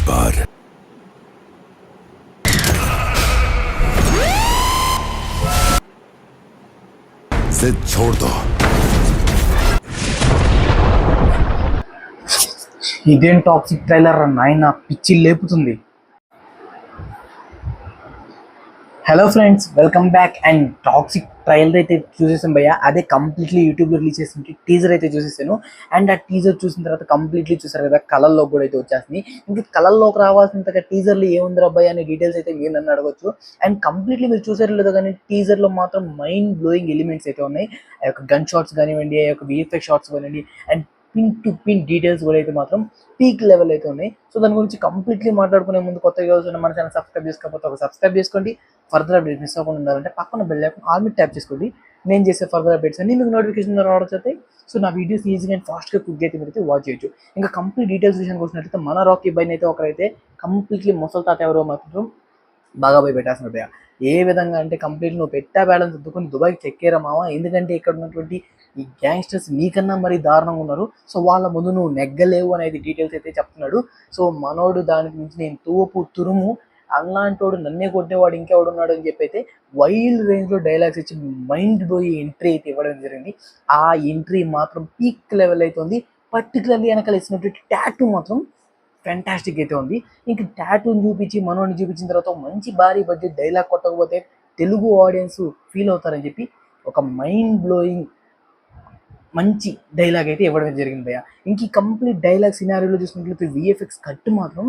बार जिद छोड़ दो। ఇదేం టాక్సిక్ ట్రైలర్ నాయన పిచ్చి లేపుతుంది. Hello friends, welcome back. And toxic trailer అయితే చూసేసాను భయ్య. అదే కంప్లీట్లీ యూట్యూబ్లో రిలీజ్ చేసిన టీజర్ అయితే చూసేసాను. అండ్ ఆ టీజర్ చూసిన తర్వాత కంప్లీట్లీ చూసారు కదా, కలర్లో కూడా అయితే వచ్చేస్తుంది. ఇంక కలర్లోకి రావాల్సినంతగా టీజర్లో ఏముంది అబ్బాయి అనే డీటెయిల్స్ అయితే మీరు నన్ను అడగొచ్చు. అండ్ కంప్లీట్లీ మీరు చూసారు లేదో కానీ టీజర్లో మాత్రం మైండ్ బ్లోయింగ్ ఎలిమెంట్స్ అయితే ఉన్నాయి. ఆ యొక్క గన్ షాట్స్ కానివ్వండి, ఆ యొక్క విఎఫ్ఎక్స్ షాట్స్ కానివ్వండి, and pin to pin details కూడా అయితే మాత్రం పీక్ లెవెల్ అయితే ఉన్నాయి. సో దాని గురించి కంప్లీట్లీ మాట్లాడుకునే ముందు కొత్తగా చూసిన మన ఛానల్ సబ్స్క్రైబ్ చేసుకోకపోతే ఒక సబ్స్క్రైబ్ చేసుకోండి. ఫర్దర్ అప్డేట్స్ మిస్ అవ్వకుండా ఉండాలంటే పక్కన బెల్ ఐకాన్ ఆల్ మీద ట్యాప్ చేసుకోండి. నేను చేసే ఫర్దర్ అప్డేట్స్ అన్ని మీకు నోటిఫికేషన్ రావడం అవుతాయి. సో నా వీడియోస్ ఈజీగా అండ్ ఫాస్ట్గా కుక్ అయితే మీరు అయితే వాచ్ చేయొచ్చు. ఇంకా కంప్లీట్ డీటెయిల్స్ విషయానికి వచ్చినట్లయితే మన రాకీ బైన్ అయితే ఒకరైతే కంప్లీట్లీ ముసలి తాత ఎవరో మాత్రం బాగా పోయి పెట్టాల్సిన భయ్య. ఏ విధంగా అంటే కంప్లీట్ నువ్వు పెట్టా బ్యాలెన్స్ దుద్దుకొని దుబాయ్కి చెక్కేరా మావా. ఎందుకంటే ఇక్కడ ఉన్నటువంటి ఈ గ్యాంగ్స్టర్స్ నీకన్నా మరీ దారుణంగా ఉన్నారు. సో వాళ్ళ ముందు నువ్వు నెగ్గలేవు అనేది డీటెయిల్స్ అయితే చెప్తున్నాడు. సో మనోడు దానికి మించి నేను తోపు తురుము, అలాంటోడు నన్నే కొట్టేవాడు ఇంకెవడున్నాడు అని చెప్పి అయితే వైల్డ్ రేంజ్లో డైలాగ్స్ ఇచ్చి మైండ్ బ్లోయి ఎంట్రీ అయితే ఇవ్వడం జరిగింది. ఆ ఎంట్రీ మాత్రం పీక్ లెవెల్ అయితే ఉంది. పర్టికులర్లీ వెనకాల ఇచ్చినటువంటి టాటూ మాత్రం ఫ్యాంటాస్టిక్ అయితే ఉంది. ఇంక టాటూని చూపించి మనోని చూపించిన తర్వాత మంచి భారీ బడ్జెట్ డైలాగ్ కొట్టకపోతే తెలుగు ఆడియన్స్ ఫీల్ అవుతారని చెప్పి ఒక మైండ్ బ్లోయింగ్ మంచి డైలాగ్ అయితే ఇవ్వడం జరిగింది భయ్య. ఇంక ఈ కంప్లీట్ డైలాగ్ సినారీలో చూసుకున్నట్లయితే విఎఫ్ఎక్స్ కట్ మాత్రం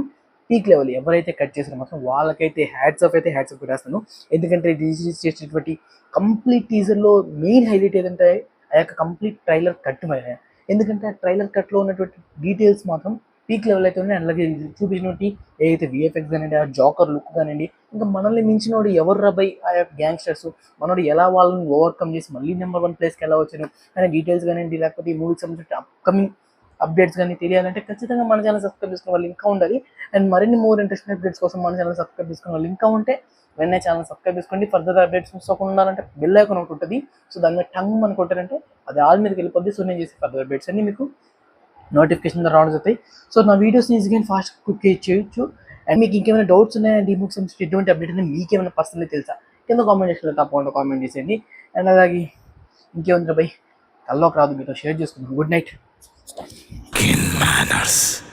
పీక్ లెవెల్. ఎవరైతే కట్ చేసారో మాత్రం వాళ్ళకైతే హ్యాట్స్ ఆఫ్ పెట్టేస్తాను. ఎందుకంటే రిలీజ్ చేసేటువంటి కంప్లీట్ టీజర్లో మెయిన్ హైలైట్ ఏదంటే ఆ యొక్క కంప్లీట్ ట్రైలర్ కట్ భయ్య. ఎందుకంటే ఆ ట్రైలర్ కట్లో ఉన్నటువంటి డీటెయిల్స్ మాత్రం పీక్ లెవెల్ అయితే ఉన్నాయి. అలాగే చూపించినటువంటి ఏదైతే విఎఫ్ఎక్స్ కానివ్వండి, ఆ జాకర్ లుక్ కానివ్వండి, ఇంకా మనల్ని మించినోడు ఎవరు రాబాయి ఆ యొక్క గ్యాంగ్స్టర్స్, మనోడు ఎలా వాళ్ళని ఓవర్కమ్ చేసి మళ్ళీ నెంబర్ 1 ప్లేస్కి ఎలా వచ్చాను అనే డీటెయిల్స్ కానివ్వండి, లేకపోతే ఈ మూవీకి సంబంధించిన అప్కమింగ్ అప్డేట్స్ కానీ తెలియాలంటే ఖచ్చితంగా మన ఛానల్ సబ్స్క్రైబ్ చేసుకున్న వాళ్ళు ఇంకా ఉండాలి. అండ్ మరిన్ని మోర్ ఇంట్రెస్టింగ్ అప్డేట్స్ కోసం మన ఛానల్ సబ్స్క్రైబ్ చేసుకున్న వాళ్ళు ఇంకా ఉంటే వెంటనే ఛానల్ సబ్స్క్రైబ్ చేసుకోండి. ఫర్దర్ అప్డేట్స్ మిస్ అవ్వకుండా ఉండాలంటే బెల్ ఐకాన్ ఒకటి ఉంటుంది. సో దాని మీద టంగ్ అని కొట్టారంటే అది ఆల్ మీదకి వెళ్ళిపోద్ది. సో నేను చేసే ఫర్దర్ అప్డేట్స్ అన్ని మీకు నోటిఫికేషన్ రావడం అవుతాయి. సో నా వీడియోస్ని ఈజీగా ఫాస్ట్ కుక్ చేయొచ్చు. అండ్ మీకు ఇంకేమైనా డౌట్స్ ఉన్నాయండి ఈ బుక్స్ ఎటువంటి అప్డేట్ అనేది మీకేమైనా పర్సనల్లీ తెలుసా కింద కామెంట్ సెక్షన్లో తప్పకుండా కామెంట్ చేసేయండి. అండ్ అలాగే ఇంకేముంది బై, కల్లోకి రాదు మీతో షేర్ చేసుకుందాం. Good night. In manners.